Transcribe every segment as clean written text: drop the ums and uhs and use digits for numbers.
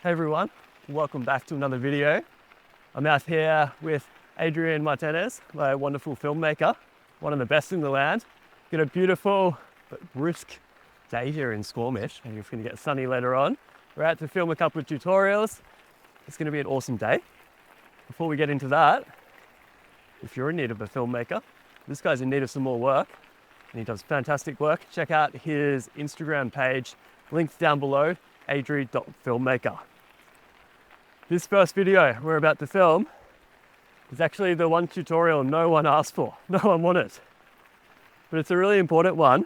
Hey everyone, welcome back to another video. I'm out here with Adrian Martinez, my wonderful filmmaker, one of the best in the land. Got a beautiful but brisk day here in Squamish, and it's going to get sunny later on. We're out to film a couple of tutorials. It's going to be an awesome day. Before we get into that, if you're in need of a filmmaker, this guy's in need of some more work, and he does fantastic work. Check out his Instagram page, linked down below, adri.filmmaker. This first video we're about to film is actually the one tutorial no one asked for, no one wanted. But it's a really important one.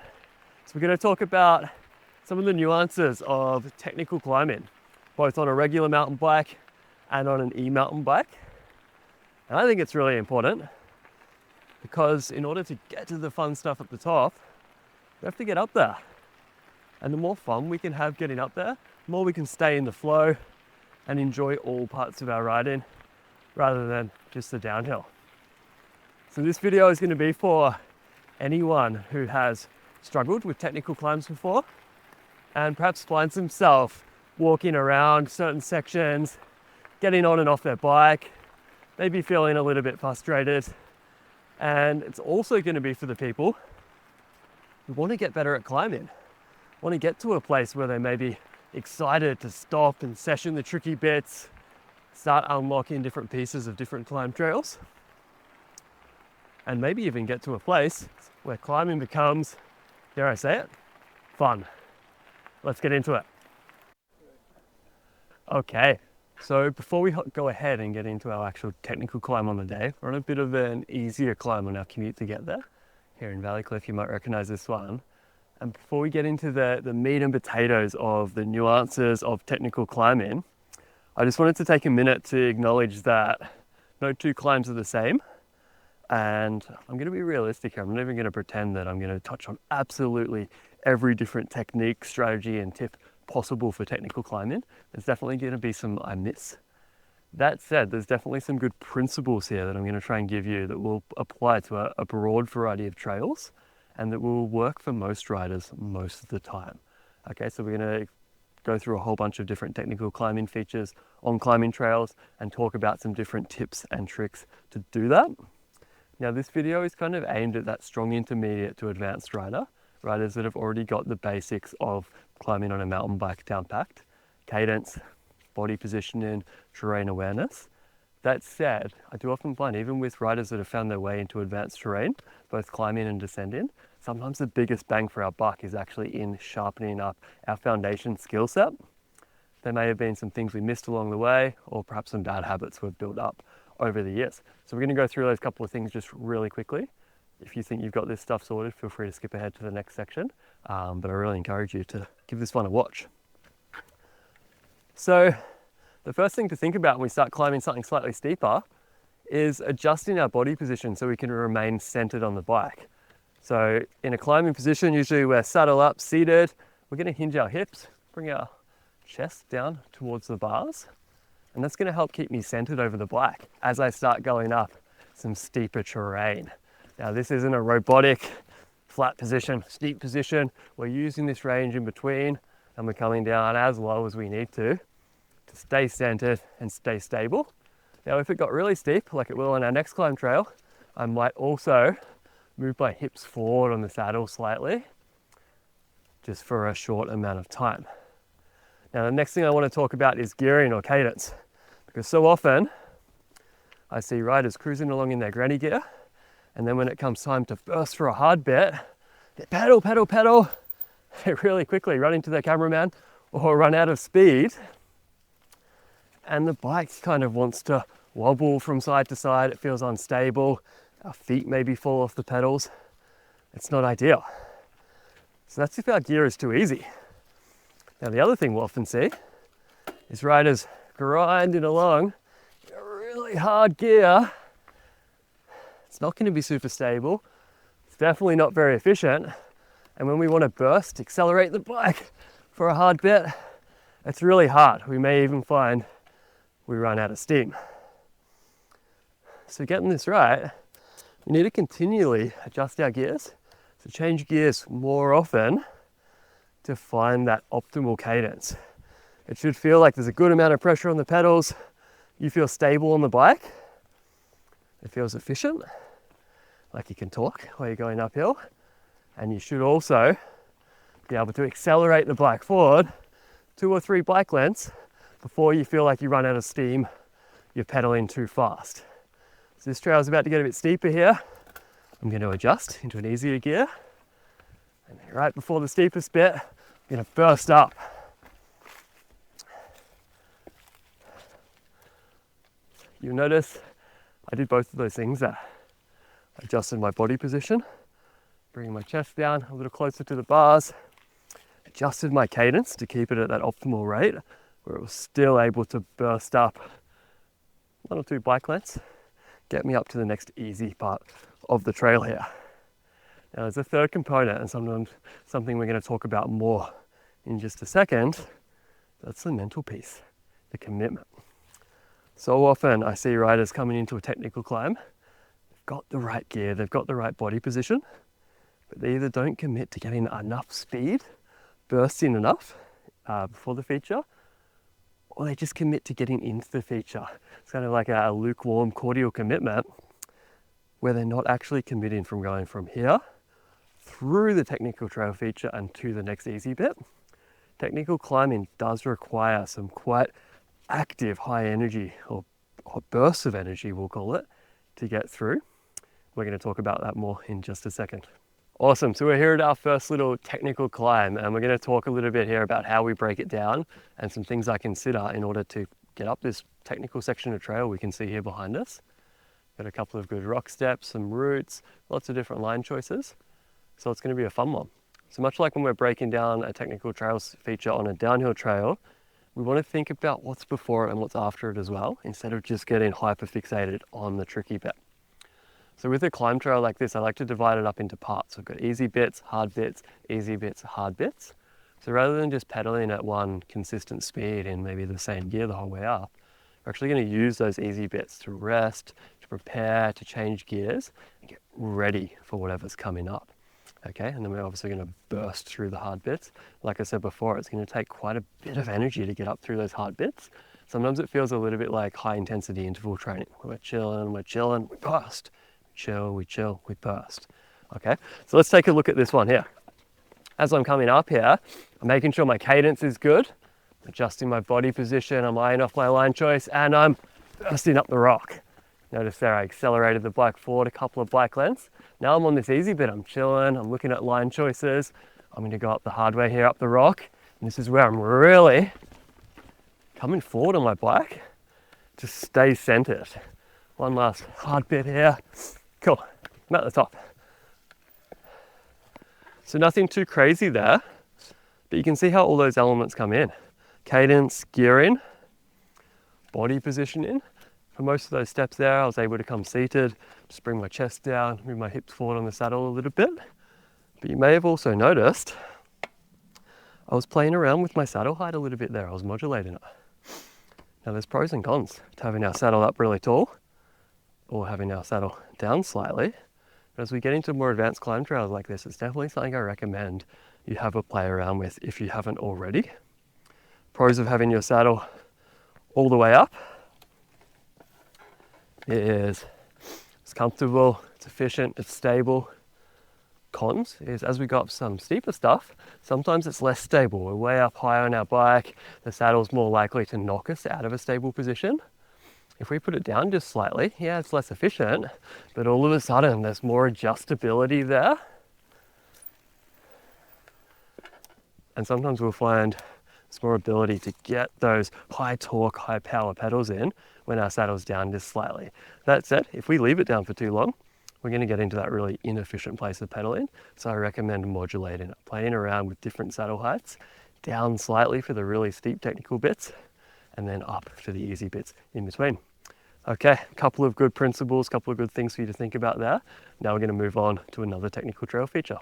So we're going to talk about some of the nuances of technical climbing, both on a regular mountain bike and on an e-mountain bike. And I think it's really important because in order to get to the fun stuff at the top, we have to get up there. And the more fun we can have getting up there, the more we can stay in the flow and enjoy all parts of our riding rather than just the downhill. So this video is going to be for anyone who has struggled with technical climbs before and perhaps finds himself walking around certain sections, getting on and off their bike, maybe feeling a little bit frustrated. And it's also going to be for the people who want to get better at climbing, want to get to a place where they may be excited to stop and session the tricky bits, start unlocking different pieces of different climb trails, and maybe even get to a place where climbing becomes, dare I say it, fun. Let's get into it. Okay, so before we go ahead and get into our actual technical climb on the day, we're on a bit of an easier climb on our commute to get there. Here in Valley Cliff, you might recognize this one. And before we get into the meat and potatoes of the nuances of technical climbing, I just wanted to take a minute to acknowledge that no two climbs are the same. And I'm going to be realistic here. I'm not even going to pretend that I'm going to touch on absolutely every different technique, strategy, and tip possible for technical climbing. There's definitely going to be some I miss. That said, there's definitely some good principles here that I'm going to try and give you that will apply to a broad variety of trails, and that will work for most riders most of the time. Okay, so we're going to go through a whole bunch of different technical climbing features on climbing trails and talk about some different tips and tricks to do that. Now this video is kind of aimed at that strong intermediate to advanced rider, riders that have already got the basics of climbing on a mountain bike down packed, cadence, body positioning, terrain awareness. That said, I do often find even with riders that have found their way into advanced terrain, both climbing and descending, sometimes the biggest bang for our buck is actually in sharpening up our foundation skill set. There may have been some things we missed along the way, or perhaps some bad habits we've built up over the years. So we're going to go through those couple of things just really quickly. If you think you've got this stuff sorted, feel free to skip ahead to the next section. But I really encourage you to give this one a watch. So the first thing to think about when we start climbing something slightly steeper is adjusting our body position so we can remain centered on the bike. So in a climbing position, usually we're saddle up, seated. We're going to hinge our hips, bring our chest down towards the bars, and that's going to help keep me centered over the bike as I start going up some steeper terrain. Now this isn't a robotic flat position, steep position. We're using this range in between, and we're coming down as low as we need to stay centered and stay stable. Now if it got really steep, like it will on our next climb trail, I might also move my hips forward on the saddle slightly, just for a short amount of time. Now the next thing I want to talk about is gearing or cadence, because so often I see riders cruising along in their granny gear, and then when it comes time to burst for a hard bit, they pedal, pedal, pedal, they really quickly run into their cameraman or run out of speed, and the bike kind of wants to wobble from side to side. It feels unstable. Our feet maybe fall off the pedals. It's not ideal. So that's if our gear is too easy. Now the other thing we'll often see is riders grinding along in a really hard gear. It's not going to be super stable. It's definitely not very efficient. And when we want to burst, accelerate the bike for a hard bit, it's really hard. We may even find we run out of steam. So getting this right, we need to continually adjust our gears. So change gears more often to find that optimal cadence. It should feel like there's a good amount of pressure on the pedals. You feel stable on the bike. It feels efficient, like you can talk while you're going uphill. And you should also be able to accelerate the bike forward 2 or 3 bike lengths before you feel like you run out of steam, you're pedaling too fast. So this trail is about to get a bit steeper here. I'm going to adjust into an easier gear. And then right before the steepest bit, I'm going to burst up. You'll notice I did both of those things there. I adjusted my body position, bringing my chest down a little closer to the bars, adjusted my cadence to keep it at that optimal rate where it was still able to burst up 1 or 2 bike lengths, get me up to the next easy part of the trail here. Now there's a third component, and something we're going to talk about more in just a second. That's the mental piece, the commitment. So often I see riders coming into a technical climb, they've got the right gear, they've got the right body position, but they either don't commit to getting enough speed, bursting enough before the feature, or they just commit to getting into the feature. It's kind of like a lukewarm, cordial commitment where they're not actually committing from going from here through the technical trail feature and to the next easy bit. Technical climbing does require some quite active high energy or bursts of energy, we'll call it, to get through. We're going to talk about that more in just a second. Awesome, so we're here at our first little technical climb, and we're going to talk a little bit here about how we break it down and some things I consider in order to get up this technical section of trail we can see here behind us. Got a couple of good rock steps, some routes, lots of different line choices. So it's going to be a fun one. So much like when we're breaking down a technical trails feature on a downhill trail, we want to think about what's before it and what's after it as well, instead of just getting hyper fixated on the tricky bit. So with a climb trail like this, I like to divide it up into parts. We've got easy bits, hard bits, easy bits, hard bits. So rather than just pedaling at one consistent speed in maybe the same gear the whole way up, we're actually going to use those easy bits to rest, to prepare, to change gears, and get ready for whatever's coming up. Okay, and then we're obviously going to burst through the hard bits. Like I said before, it's going to take quite a bit of energy to get up through those hard bits. Sometimes it feels a little bit like high intensity interval training. We're chilling, we burst. We chill, we burst. Okay, so let's take a look at this one here. As I'm coming up here, I'm making sure my cadence is good, adjusting my body position, I'm eyeing off my line choice, and I'm bursting up the rock. Notice there I accelerated the bike forward a couple of bike lengths. Now I'm on this easy bit, I'm chilling, I'm looking at line choices. I'm going to go up the hard way here, up the rock. And this is where I'm really coming forward on my bike to stay centered. One last hard bit here. Cool, I'm at the top. So nothing too crazy there, but you can see how all those elements come in. Cadence, gearing, body positioning. For most of those steps there, I was able to come seated, just bring my chest down, move my hips forward on the saddle a little bit. But you may have also noticed I was playing around with my saddle height a little bit there. I was modulating it. Now there's pros and cons to having our saddle up really tall or having our saddle down slightly. But as we get into more advanced climb trails like this, it's definitely something I recommend you have a play around with if you haven't already. Pros of having your saddle all the way up is it's comfortable, it's efficient, it's stable. Cons is as we go up some steeper stuff, sometimes it's less stable. We're way up high on our bike, the saddle's more likely to knock us out of a stable position. If we put it down just slightly, yeah, it's less efficient, but all of a sudden there's more adjustability there. And sometimes we'll find it's more ability to get those high torque, high power pedals in when our saddle's down just slightly. That said, if we leave it down for too long, we're going to get into that really inefficient place of pedaling. So I recommend modulating it, playing around with different saddle heights, down slightly for the really steep technical bits, and then up for the easy bits in between. Okay, a couple of good principles, a couple of good things for you to think about there. Now we're going to move on to another technical trail feature.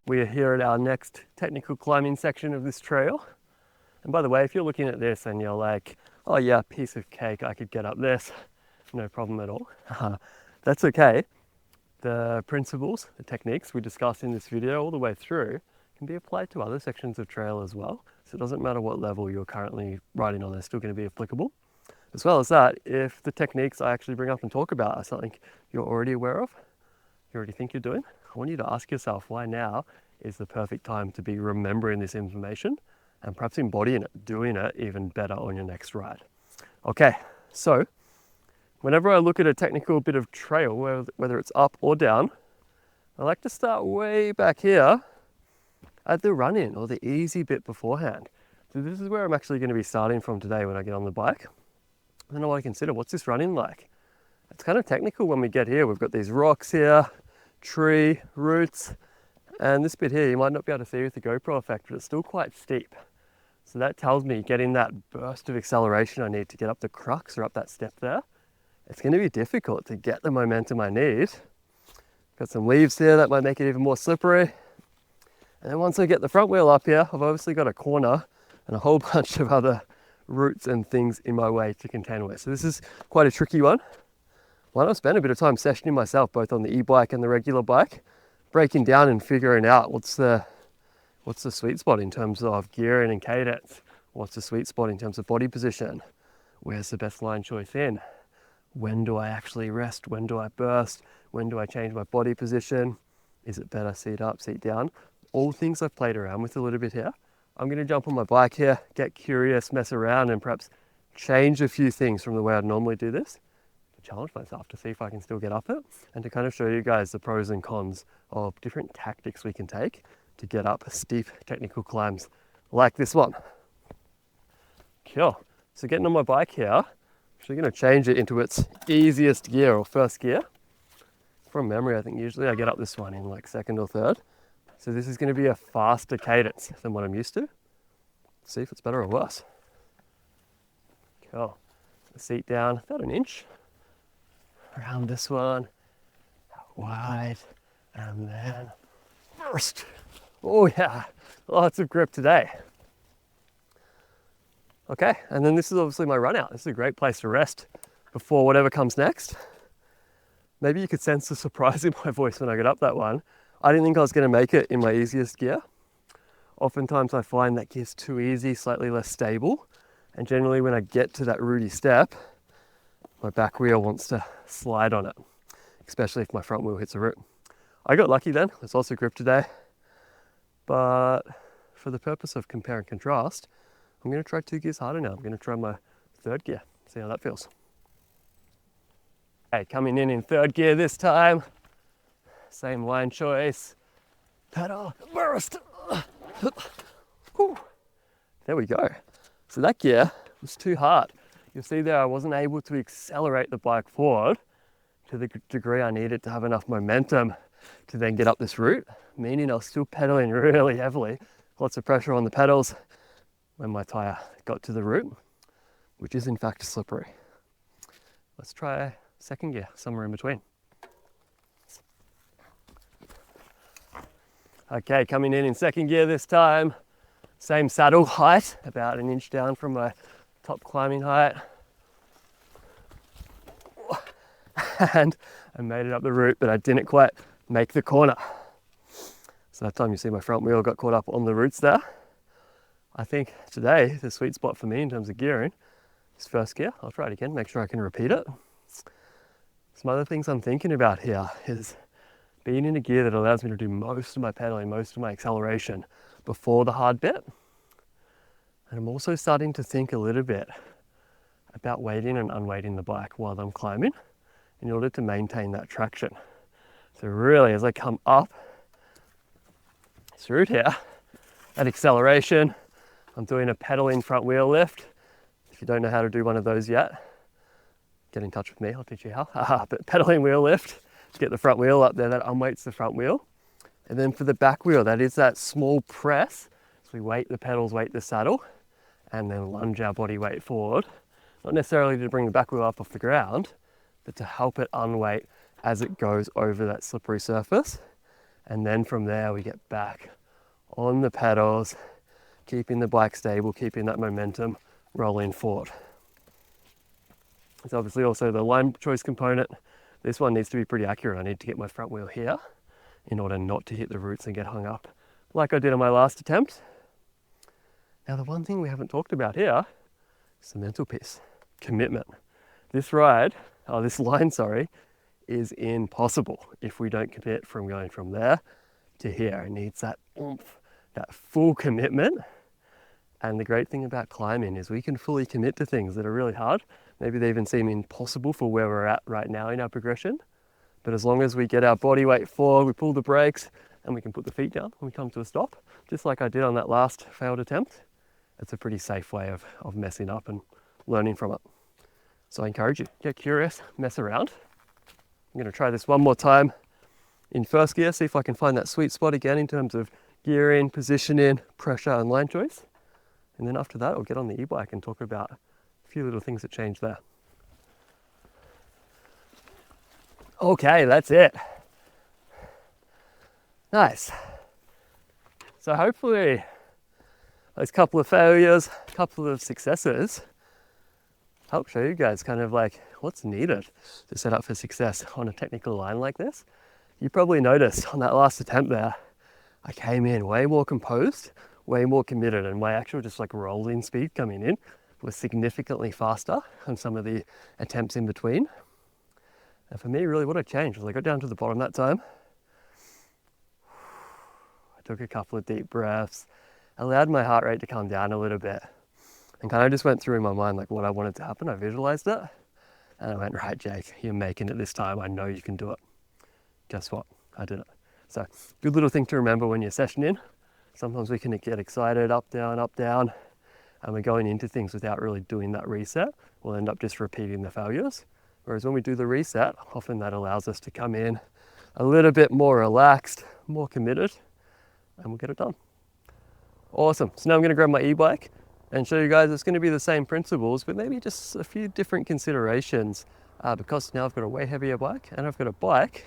We are here at our next technical climbing section of this trail. And by the way, if you're looking at this and you're like, oh yeah, piece of cake, I could get up this, no problem at all. That's okay. The principles, the techniques we discussed in this video all the way through can be applied to other sections of trail as well. So it doesn't matter what level you're currently riding on, they're still going to be applicable. As well as that, if the techniques I actually bring up and talk about are something you're already aware of, you already think you're doing, I want you to ask yourself why now is the perfect time to be remembering this information and perhaps embodying it, doing it even better on your next ride. Okay, so whenever I look at a technical bit of trail, whether it's up or down, I like to start way back here at the run-in or the easy bit beforehand. So this is where I'm actually going to be starting from today when I get on the bike. Then I want to consider, what's this run-in like? It's kind of technical when we get here. We've got these rocks here, tree, roots, and this bit here you might not be able to see with the GoPro effect, but it's still quite steep. So that tells me getting that burst of acceleration I need to get up the crux or up that step there, it's going to be difficult to get the momentum I need. Got some leaves here that might make it even more slippery. And then once I get the front wheel up here, I've obviously got a corner and a whole bunch of other roots and things in my way to contend with. So this is quite a tricky one. I've spent a bit of time sessioning myself, both on the e-bike and the regular bike, breaking down and figuring out what's the sweet spot in terms of gearing and cadence. What's the sweet spot in terms of body position? Where's the best line choice in? When do I actually rest? When do I burst? When do I change my body position? Is it better seat up, seat down? All things I've played around with a little bit here. I'm going to jump on my bike here, get curious, mess around, and perhaps change a few things from the way I'd normally do this to challenge myself to see if I can still get up it and to kind of show you guys the pros and cons of different tactics we can take to get up steep technical climbs like this one. Cool. So getting on my bike here, I'm actually going to change it into its easiest gear or first gear. From memory, I think usually I get up this one in like second or third. So this is going to be a faster cadence than what I'm used to. Let's see if it's better or worse. Cool. The seat down about an inch. Around this one. Wide. And then burst. Oh yeah, lots of grip today. Okay, and then this is obviously my run out. This is a great place to rest before whatever comes next. Maybe you could sense the surprise in my voice when I got up that one. I didn't think I was going to make it in my easiest gear. Oftentimes I find that gear's too easy, slightly less stable. And generally when I get to that rooty step, my back wheel wants to slide on it, especially if my front wheel hits a root. I got lucky then, there's lots of grip today. But for the purpose of compare and contrast, I'm going to try 2 gears harder now. I'm going to try my third gear, see how that feels. Okay, coming in third gear this time. Same line choice. Pedal, burst. There we go. So that gear was too hard. You'll see there I wasn't able to accelerate the bike forward to the degree I needed to have enough momentum to then get up this route, meaning I was still pedaling really heavily, lots of pressure on the pedals when my tire got to the route, which is in fact slippery. Let's try second gear, somewhere in between. Okay, coming in second gear this time. Same saddle height, about an inch down from my top climbing height. And I made it up the route, but I didn't quite make the corner. So that time you see my front wheel got caught up on the roots there. I think today the sweet spot for me in terms of gearing is first gear. I'll try it again, make sure I can repeat it. Some other things I'm thinking about here is being in a gear that allows me to do most of my pedaling, most of my acceleration before the hard bit. And I'm also starting to think a little bit about weighting and unweighting the bike while I'm climbing in order to maintain that traction. So really, as I come up this route here, that acceleration, I'm doing a pedaling front wheel lift. If you don't know how to do one of those yet, get in touch with me, I'll teach you how. But pedaling wheel lift, get the front wheel up there, that unweights the front wheel. And then for the back wheel, that is that small press. So we weight the pedals, weight the saddle, and then lunge our body weight forward. Not necessarily to bring the back wheel up off the ground, but to help it unweight as it goes over that slippery surface. And then from there, we get back on the pedals, keeping the bike stable, keeping that momentum rolling forward. It's obviously also the line choice component. This one needs to be pretty accurate. I need to get my front wheel here in order not to hit the roots and get hung up like I did on my last attempt. Now, the one thing we haven't talked about here is the mental piece, commitment. This line, sorry, is impossible if we don't commit from going from there to here. It needs that oomph, that full commitment. And the great thing about climbing is we can fully commit to things that are really hard. Maybe they even seem impossible for where we're at right now in our progression. But as long as we get our body weight forward, we pull the brakes, and we can put the feet down when we come to a stop, just like I did on that last failed attempt, it's a pretty safe way of messing up and learning from it. So I encourage you, get curious, mess around. I'm going to try this one more time in first gear, see if I can find that sweet spot again in terms of gearing, positioning, pressure, and line choice. And then after that, I'll get on the e-bike and talk about a few little things that changed there. Okay, that's it. Nice. So hopefully those couple of failures, couple of successes help show you guys kind of like what's needed to set up for success on a technical line like this. You probably noticed on that last attempt there, I came in way more composed, way more committed, and my actual just like rolling speed coming in was significantly faster than some of the attempts in between. And for me, really what I changed was I got down to the bottom that time. I took a couple of deep breaths, allowed my heart rate to come down a little bit, and kind of just went through in my mind like what I wanted to happen. I visualized it, and I went, right, Jake, you're making it this time. I know you can do it. Guess what? I did it. So good little thing to remember when you're sessioning. Sometimes we can get excited, up, down, and we're going into things without really doing that reset. We'll end up just repeating the failures. Whereas when we do the reset, often that allows us to come in a little bit more relaxed, more committed, and we'll get it done. Awesome. So now I'm going to grab my e-bike and show you guys it's going to be the same principles, but maybe just a few different considerations because now I've got a way heavier bike and I've got a bike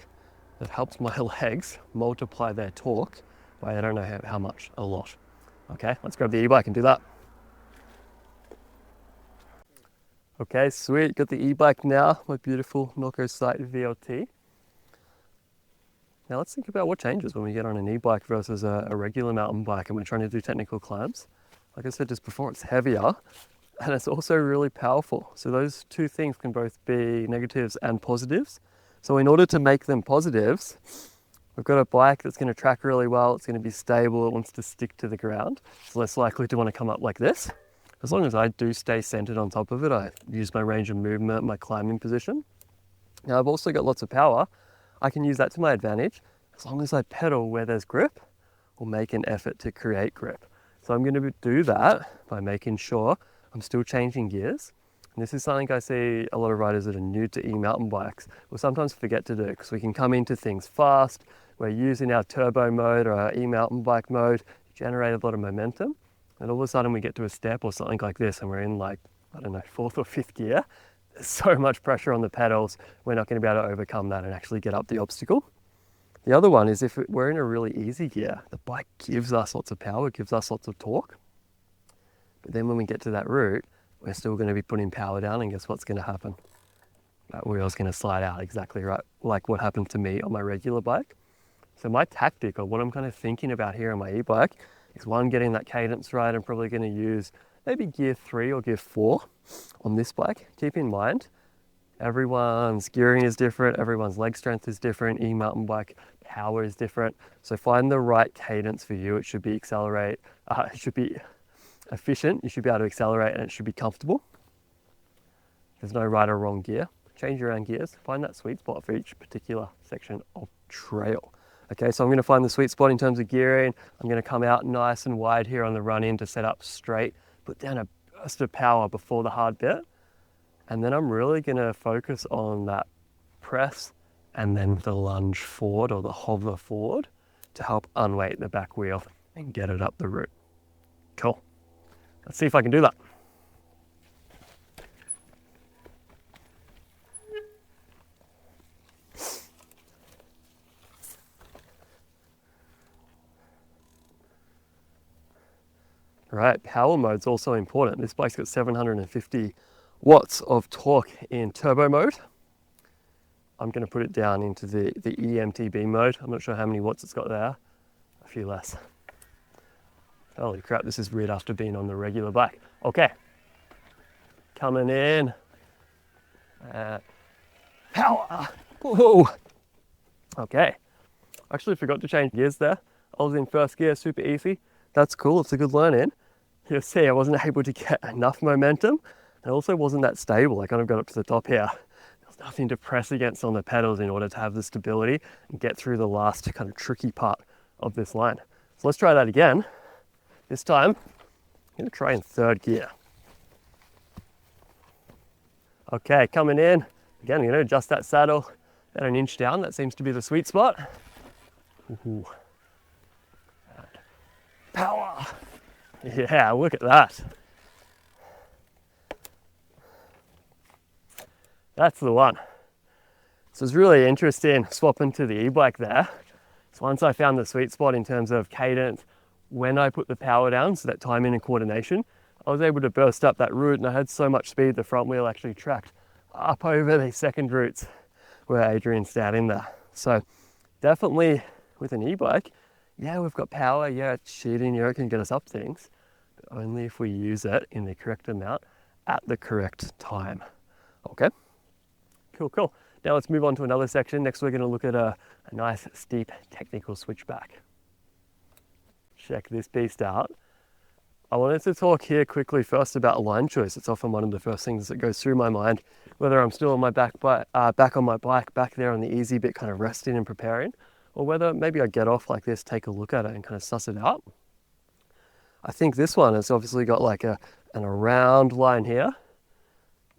that helps my legs multiply their torque by I don't know how much, a lot. Okay, let's grab the e-bike and do that. Okay, sweet, got the e-bike now, my beautiful Norco Sight VLT. Now let's think about what changes when we get on an e-bike versus a regular mountain bike and we're trying to do technical climbs. Like I said just before, it's heavier and it's also really powerful. So those two things can both be negatives and positives. So in order to make them positives, we've got a bike that's going to track really well, it's going to be stable, it wants to stick to the ground. It's less likely to want to come up like this. As long as I do stay centered on top of it, I use my range of movement, my climbing position. Now I've also got lots of power. I can use that to my advantage as long as I pedal where there's grip or make an effort to create grip. So I'm going to do that by making sure I'm still changing gears. And this is something I see a lot of riders that are new to e-mountain bikes will sometimes forget to do because we can come into things fast. We're using our turbo mode or our e-mountain bike mode to generate a lot of momentum. And all of a sudden we get to a step or something like this and we're in like, I don't know, 4th or 5th gear. There's so much pressure on the pedals, we're not going to be able to overcome that and actually get up the obstacle. The other one is if we're in a really easy gear, the bike gives us lots of power, gives us lots of torque. But then when we get to that route, we're still going to be putting power down and guess what's going to happen? That wheel's going to slide out exactly right, like what happened to me on my regular bike. So my tactic or what I'm kind of thinking about here on my e-bike is one, getting that cadence right. I'm probably going to use maybe gear 3 or gear 4 on this bike. Keep in mind, everyone's gearing is different, everyone's leg strength is different, e-mountain bike power is different. So find the right cadence for you. It should be it should be efficient, you should be able to accelerate and it should be comfortable. There's no right or wrong gear. Change your own gears, find that sweet spot for each particular section of trail. Okay, so I'm going to find the sweet spot in terms of gearing. I'm going to come out nice and wide here on the run in to set up straight, put down a burst of power before the hard bit. And then I'm really going to focus on that press and then the lunge forward or the hover forward to help unweight the back wheel and get it up the route. Cool. Let's see if I can do that. Right, power mode's also important. This bike's got 750 watts of torque in turbo mode. I'm going to put it down into the E-MTB mode. I'm not sure how many watts it's got there. A few less. Holy crap, this is weird after being on the regular bike. Okay, coming in. Power. Whoa. Okay, actually forgot to change gears there. I was in first gear, super easy. That's cool, it's a good learn-in. You'll see I wasn't able to get enough momentum. It also wasn't that stable. I kind of got up to the top here. There's nothing to press against on the pedals in order to have the stability and get through the last kind of tricky part of this line. So let's try that again. This time, I'm gonna try in third gear. Okay, coming in. Again, I'm gonna adjust that saddle at an inch down. That seems to be the sweet spot. Ooh. Power. Yeah, look at that. That's the one. So it's really interesting swapping to the e-bike there. So once I found the sweet spot in terms of cadence, when I put the power down, so that timing and coordination, I was able to burst up that route, and I had so much speed the front wheel actually tracked up over the second routes where Adrian's standing there. So definitely with an e-bike, yeah, we've got power, yeah, it's cheating, yeah, it can get us up things, but only if we use it in the correct amount at the correct time. Okay, cool. Now let's move on to another section. Next we're going to look at a nice steep technical switchback. Check this beast out. I wanted to talk here quickly first about line choice. It's often one of the first things that goes through my mind, whether I'm still on my back on my bike, back there on the easy bit, kind of resting and preparing, or whether maybe I get off like this, take a look at it and kind of suss it out. I think this one has obviously got like an around line here,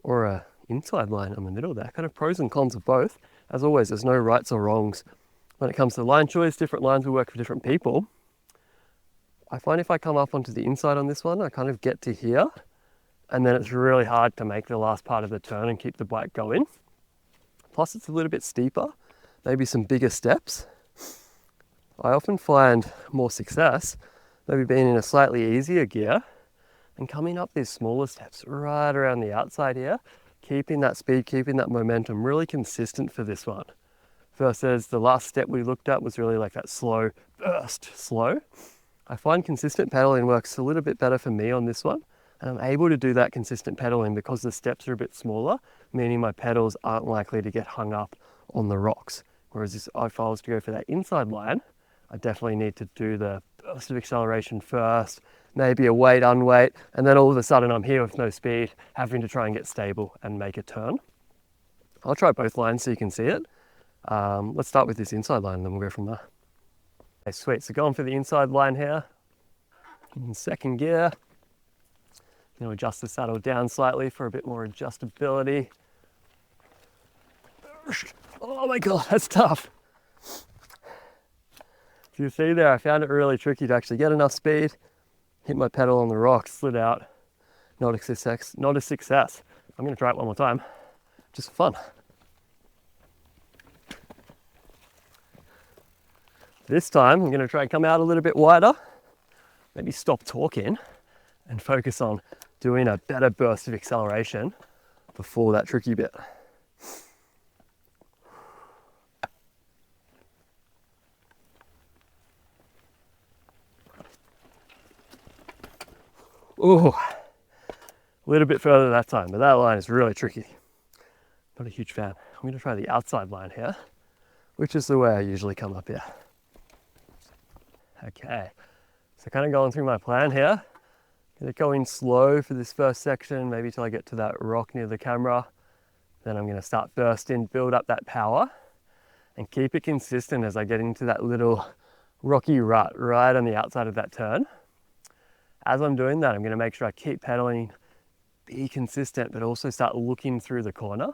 or a inside line in the middle there. Kind of pros and cons of both. As always, there's no rights or wrongs when it comes to line choice. Different lines will work for different people. I find if I come up onto the inside on this one, I kind of get to here, and then it's really hard to make the last part of the turn and keep the bike going. Plus it's a little bit steeper, maybe some bigger steps. I often find more success maybe being in a slightly easier gear and coming up these smaller steps right around the outside here, keeping that speed, keeping that momentum really consistent for this one. Versus the last step we looked at was really like that slow burst, slow. I find consistent pedaling works a little bit better for me on this one, and I'm able to do that consistent pedaling because the steps are a bit smaller, meaning my pedals aren't likely to get hung up on the rocks. Whereas if I was to go for that inside line, I definitely need to do the burst of acceleration first, maybe a weight, unweight, and then all of a sudden I'm here with no speed, having to try and get stable and make a turn. I'll try both lines so you can see it. Let's start with this inside line and then we'll go from there. Okay, sweet, so going for the inside line here, in second gear. You know, adjust the saddle down slightly for a bit more adjustability. Oh my God, that's tough. So you see there, I found it really tricky to actually get enough speed, hit my pedal on the rock, slid out. Not a success. I'm gonna try it one more time, just for fun. This time, I'm gonna try and come out a little bit wider, maybe stop talking and focus on doing a better burst of acceleration before that tricky bit. Ooh, a little bit further that time, but that line is really tricky. Not a huge fan. I'm going to try the outside line here, which is the way I usually come up here. Okay, so kind of going through my plan here. Going to go in slow for this first section, maybe till I get to that rock near the camera. Then I'm going to start bursting, build up that power, and keep it consistent as I get into that little rocky rut right on the outside of that turn. As I'm doing that, I'm going to make sure I keep pedaling, be consistent, but also start looking through the corner.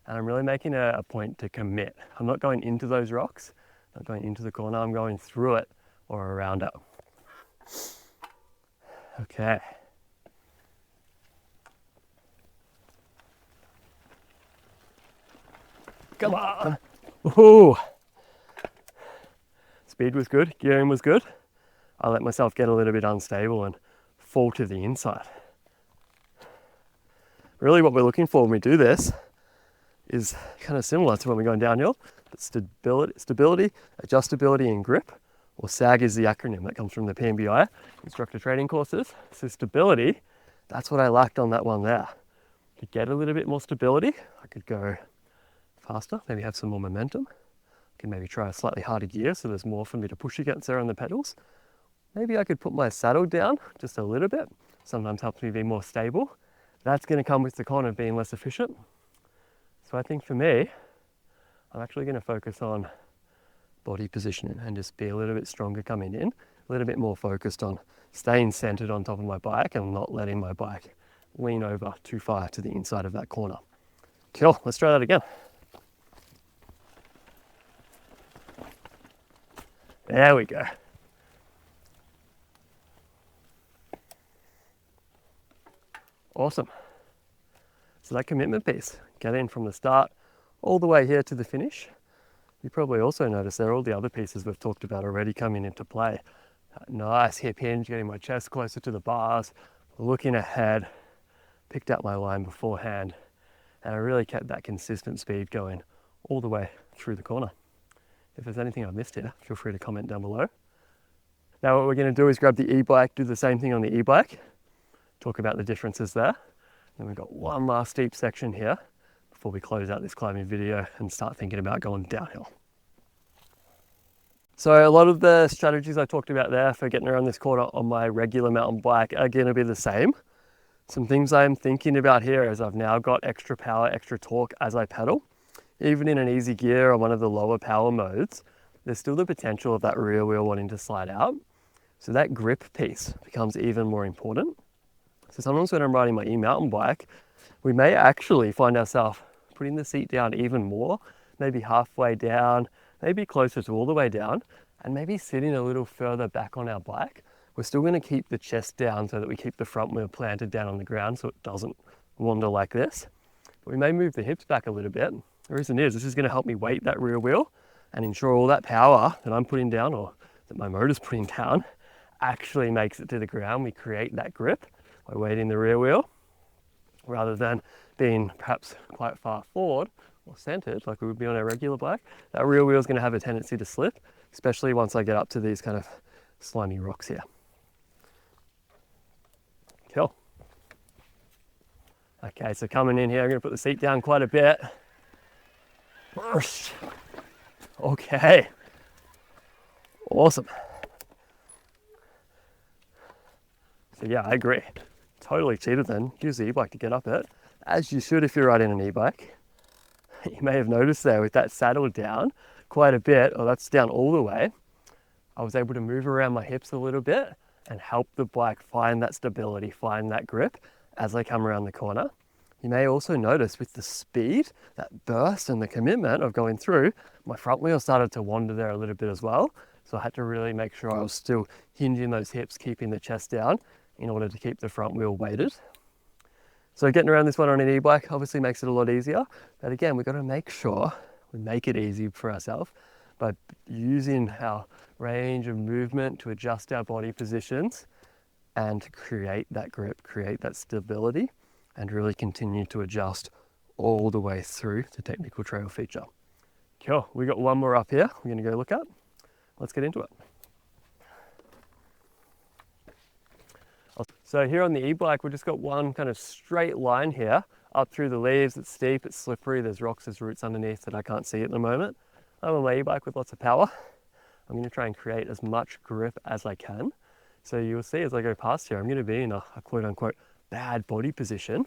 And I'm really making a point to commit. I'm not going into those rocks, not going into the corner, I'm going through it or around it. Okay. Come on. Ooh. Speed was good, gearing was good. I let myself get a little bit unstable and fall to the inside. Really what we're looking for when we do this is kind of similar to when we're going downhill, but stability, adjustability and grip or SAG is the acronym that comes from the PMBI, instructor training courses. So stability, that's what I lacked on that one there. To get a little bit more stability, I could go faster, maybe have some more momentum. I can maybe try a slightly harder gear so there's more for me to push against there on the pedals. Maybe I could put my saddle down just a little bit. Sometimes helps me be more stable. That's going to come with the con of being less efficient. So I think for me, I'm actually going to focus on body positioning and just be a little bit stronger coming in, a little bit more focused on staying centered on top of my bike and not letting my bike lean over too far to the inside of that corner. Cool, let's try that again. There we go. Awesome. So that commitment piece, get in from the start all the way here to the finish. You probably also notice there are all the other pieces we've talked about already coming into play. Nice hip hinge, getting my chest closer to the bars, looking ahead, picked out my line beforehand, and I really kept that consistent speed going all the way through the corner. If there's anything I've missed here, feel free to comment down below. Now what we're going to do is grab the e-bike, do the same thing on the e-bike, talk about the differences there. Then we've got one last steep section here before we close out this climbing video and start thinking about going downhill. So a lot of the strategies I talked about there for getting around this corner on my regular mountain bike are going to be the same. Some things I'm thinking about here is I've now got extra power, extra torque as I pedal. Even in an easy gear or one of the lower power modes, there's still the potential of that rear wheel wanting to slide out. So that grip piece becomes even more important. So sometimes when I'm riding my e-mountain bike, we may actually find ourselves putting the seat down even more, maybe halfway down, maybe closer to all the way down, and maybe sitting a little further back on our bike. We're still going to keep the chest down so that we keep the front wheel planted down on the ground so it doesn't wander like this. But we may move the hips back a little bit. The reason is this is going to help me weight that rear wheel and ensure all that power that I'm putting down or that my motor's putting down actually makes it to the ground. We create that grip by weighting the rear wheel rather than being perhaps quite far forward or centered like we would be on a regular bike. That rear wheel is going to have a tendency to slip, especially once I get up to these kind of slimy rocks here. Cool. Okay, so coming in here, I'm going to put the seat down quite a bit. Okay. Awesome. So yeah, I agree. Totally cheated then. Use the e-bike to get up it, as you should if you're riding an e-bike. You may have noticed there with that saddle down quite a bit, or that's down all the way, I was able to move around my hips a little bit and help the bike find that stability, find that grip as I come around the corner. You may also notice with the speed, that burst and the commitment of going through, my front wheel started to wander there a little bit as well. So I had to really make sure I was still hinging those hips, keeping the chest down in order to keep the front wheel weighted. So getting around this one on an e-bike obviously makes it a lot easier. But again, we've got to make sure we make it easy for ourselves by using our range of movement to adjust our body positions and to create that grip, create that stability, and really continue to adjust all the way through the technical trail feature. Cool, we got one more up here we're gonna go look at. Let's get into it. So here on the e-bike, we've just got one kind of straight line here up through the leaves. It's steep, it's slippery, there's rocks, there's roots underneath that I can't see at the moment. I'm on my e-bike with lots of power. I'm gonna try and create as much grip as I can. So you'll see as I go past here, I'm gonna be in a quote unquote bad body position.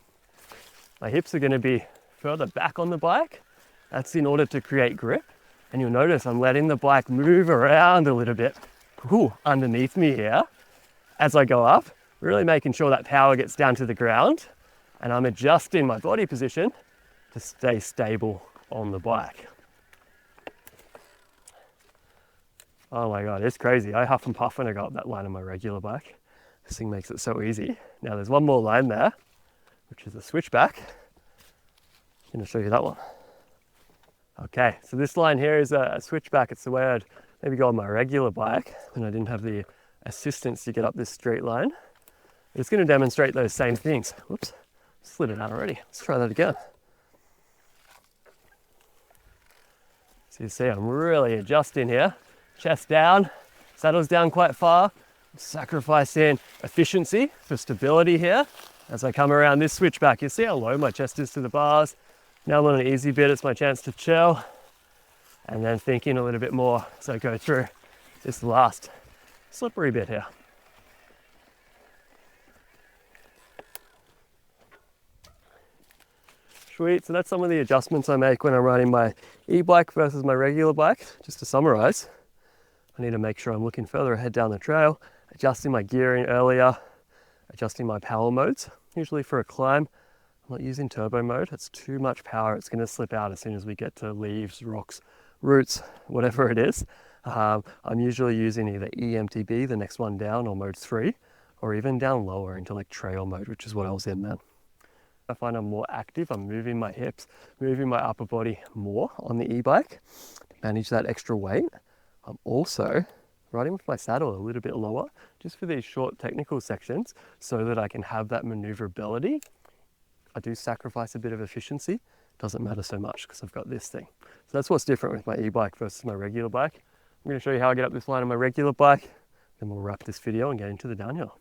My hips are going to be further back on the bike. That's in order to create grip. And you'll notice I'm letting the bike move around a little bit underneath me here as I go up, really making sure that power gets down to the ground. And I'm adjusting my body position to stay stable on the bike. Oh my God, it's crazy. I huff and puff when I go up that line on my regular bike. This thing makes it so easy. Now there's one more line there, which is a switchback. I'm going to show you that one. Okay, so this line here is a switchback. It's the way I'd maybe go on my regular bike when I didn't have the assistance to get up this straight line. It's going to demonstrate those same things. Whoops, slid it out already. Let's try that again. So you see I'm really adjusting here. Chest down, Saddle's down quite far, sacrificing efficiency for stability here. As I come around this switchback, you see how low my chest is to the bars. Now I'm on an easy bit, it's my chance to chill. And then thinking a little bit more as I go through this last slippery bit here. Sweet, so that's some of the adjustments I make when I'm riding my e-bike versus my regular bike. Just to summarize, I need to make sure I'm looking further ahead down the trail, adjusting my gearing earlier, adjusting my power modes. Usually for a climb, I'm not using turbo mode. It's too much power. It's going to slip out as soon as we get to leaves, rocks, roots, whatever it is. I'm usually using either E-MTB, the next one down, or mode 3, or even down lower into like trail mode, which is what I was in then. I find I'm more active. I'm moving my hips, moving my upper body more on the e-bike to manage that extra weight. I'm also riding with my saddle a little bit lower just for these short technical sections so that I can have that maneuverability. I do sacrifice a bit of efficiency. Doesn't matter so much because I've got this thing. So that's what's different with my e-bike versus my regular bike. I'm going to show you how I get up this line on my regular bike, then we'll wrap this video and get into the downhill.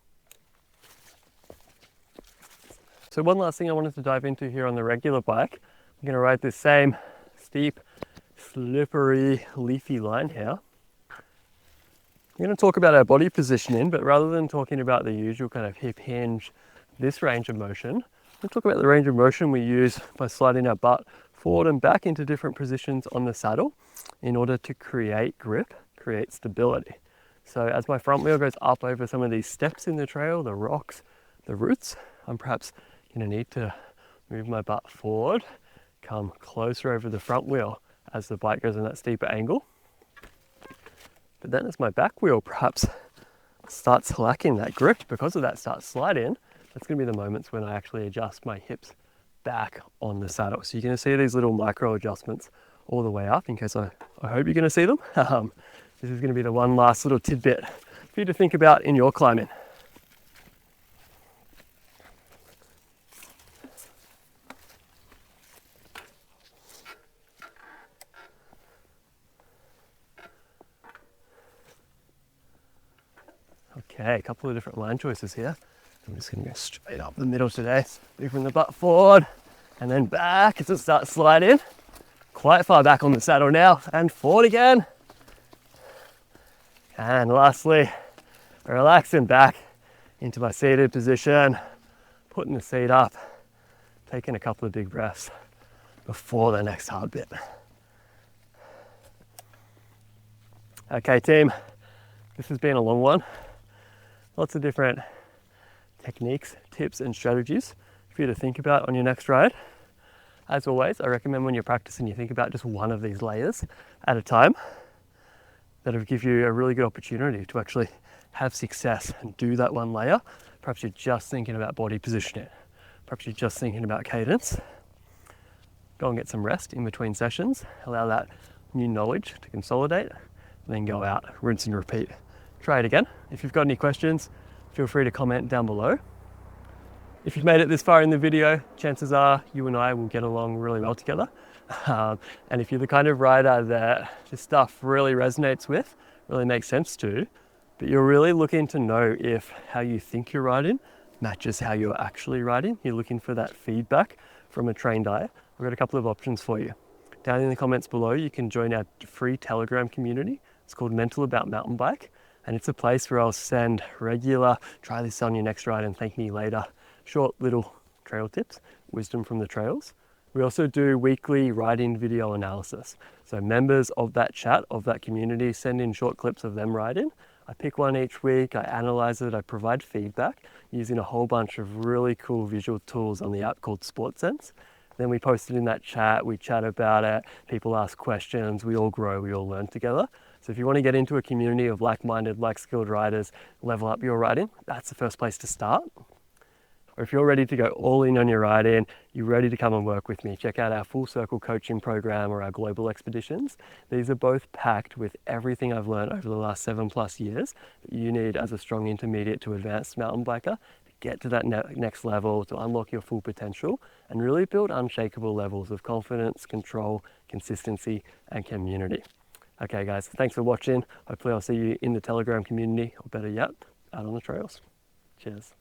So one last thing I wanted to dive into here on the regular bike, I'm going to ride this same steep, slippery, leafy line here. I'm going to talk about our body positioning, but rather than talking about the usual kind of hip hinge, this range of motion, we'll talk about the range of motion we use by sliding our butt forward and back into different positions on the saddle in order to create grip, create stability. So as my front wheel goes up over some of these steps in the trail, the rocks, the roots, I'm perhaps going to need to move my butt forward, come closer over the front wheel as the bike goes in that steeper angle. But then as my back wheel perhaps starts lacking that grip because of that, starts sliding, that's going to be the moments when I actually adjust my hips back on the saddle. So you're going to see these little micro adjustments all the way up in case I hope you're going to see them. This is going to be the one last little tidbit for you to think about in your climbing. Okay, a couple of different line choices here. I'm just going to go straight up the middle today, moving the butt forward and then back as it starts sliding. Quite far back on the saddle now, and forward again. And lastly, relaxing back into my seated position, putting the seat up, taking a couple of big breaths before the next hard bit. Okay team, this has been a long one. Lots of different techniques, tips and strategies for you to think about on your next ride. As always, I recommend when you're practicing, you think about just one of these layers at a time. That'll give you a really good opportunity to actually have success and do that one layer. Perhaps you're just thinking about body positioning. Perhaps you're just thinking about cadence. Go and get some rest in between sessions. Allow that new knowledge to consolidate, and then go out, rinse and repeat. Try it again. If you've got any questions, feel free to comment down below. If you've made it this far in the video, chances are you and I will get along really well together. And if you're the kind of rider that this stuff really resonates with, really makes sense to, but you're really looking to know if how you think you're riding matches how you're actually riding, you're looking for that feedback from a trained eye, I've got a couple of options for you. Down in the comments below, you can join our free Telegram community. It's called Mental About Mountain Bike. And it's a place where I'll send regular, try this on your next ride and thank me later, short little trail tips, wisdom from the trails. We also do weekly riding video analysis. So members of that chat, of that community, send in short clips of them riding. I pick one each week, I analyze it, I provide feedback using a whole bunch of really cool visual tools on the app called SportSense. Then we post it in that chat, we chat about it, people ask questions, we all grow, we all learn together. So if you want to get into a community of like-minded, like-skilled riders, level up your riding, that's the first place to start. Or if you're ready to go all in on your riding, you're ready to come and work with me, check out our Full Circle coaching program or our global expeditions. These are both packed with everything I've learned over the last 7+ years that you need as a strong intermediate to advanced mountain biker to get to that next level, to unlock your full potential and really build unshakable levels of confidence, control, consistency, and community. Okay guys, thanks for watching. Hopefully I'll see you in the Telegram community, or better yet, out on the trails. Cheers.